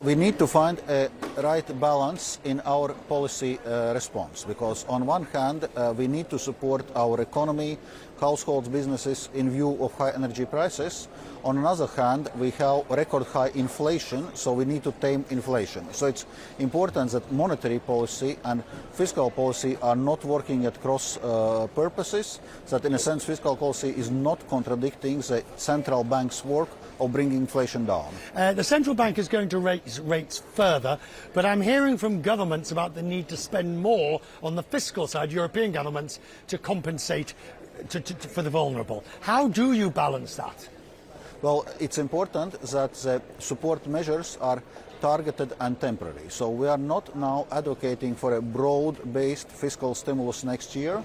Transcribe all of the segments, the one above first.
We need to find a right balance in our policy response, because on one hand we need to support our economy, households, businesses in view of high energy prices. On another hand, we have record high inflation, so we need to tame inflation. So it's important that monetary policy and fiscal policy are not working at cross purposes, that in a sense fiscal policy is not contradicting the central bank's work of bringing inflation down. The central bank is going to raise rates further, but I'm hearing from governments about the need to spend more on the fiscal side, European governments, to compensate for the vulnerable. How do you balance that? Well, it's important that the support measures are targeted and temporary. So we are not now advocating for a broad-based fiscal stimulus next year.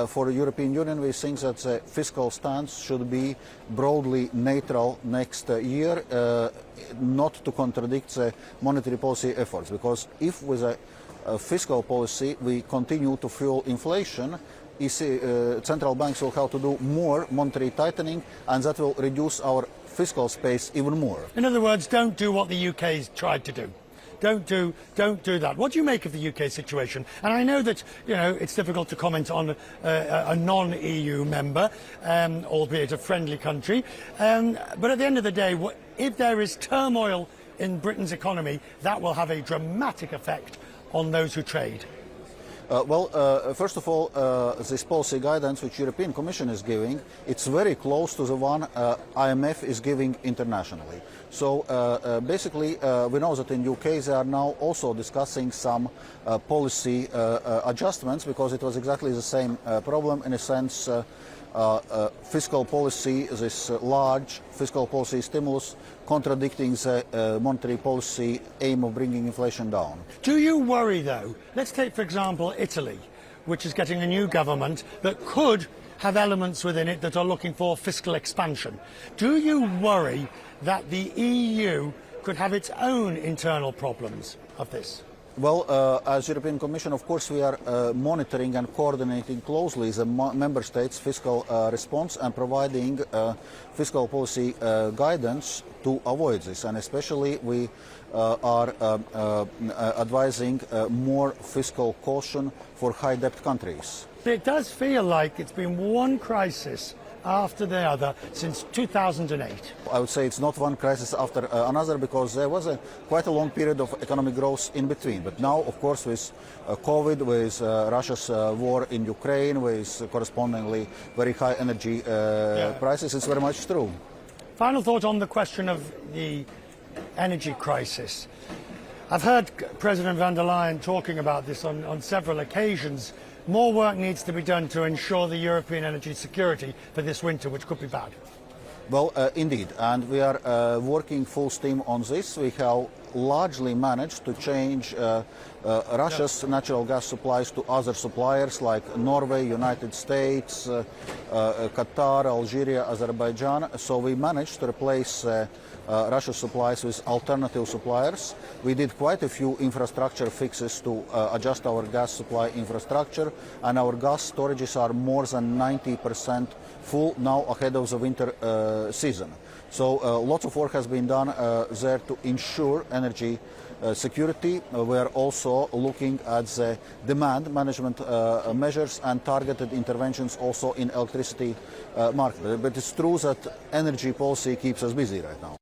For the European Union, we think that the fiscal stance should be broadly neutral next year, not to contradict the monetary policy efforts. Because if with a fiscal policy we continue to fuel inflation, central banks will have to do more monetary tightening, and that will reduce our fiscal space even more. In other words, don't do what the UK's tried to do. Don't do that. What do you make of the UK situation? And I know that it's difficult to comment on a non-EU member, albeit a friendly country. But at the end of the day, if there is turmoil in Britain's economy, that will have a dramatic effect on those who trade. First of all, this policy guidance which European Commission is giving, it's very close to the one IMF is giving internationally. So basically, we know that in UK they are now also discussing some policy adjustments, because it was exactly the same problem in a sense. Fiscal policy, this large fiscal policy stimulus, contradicting the monetary policy aim of bringing inflation down. Do you worry, though? Let's take, for example, Italy, which is getting a new government that could have elements within it that are looking for fiscal expansion. Do you worry that the EU could have its own internal problems of this? Well, as European Commission, of course, we are monitoring and coordinating closely the member states' fiscal response and providing fiscal policy guidance to avoid this. And especially we are advising more fiscal caution for high debt countries. It does feel like it's been one crisis after the other since 2008. I would say it's not one crisis after another, because there was quite a long period of economic growth in between. But now, of course, with COVID, with Russia's war in Ukraine, with correspondingly very high energy prices, it's very much true. Final thought on the question of the energy crisis. I've heard President von der Leyen talking about this on several occasions. More work needs to be done to ensure the European energy security for this winter, which could be bad. Well, indeed, and we are working full steam on this. We have largely managed to change Russia's natural gas supplies to other suppliers like Norway, United States, Qatar, Algeria, Azerbaijan. So we managed to replace Russia's supplies with alternative suppliers. We did quite a few infrastructure fixes to adjust our gas supply infrastructure, and our gas storages are more than 90% full now ahead of the winter season. So lots of work has been done there to ensure energy security. We are also looking at the demand management measures and targeted interventions also in electricity market. But it's true that energy policy keeps us busy right now.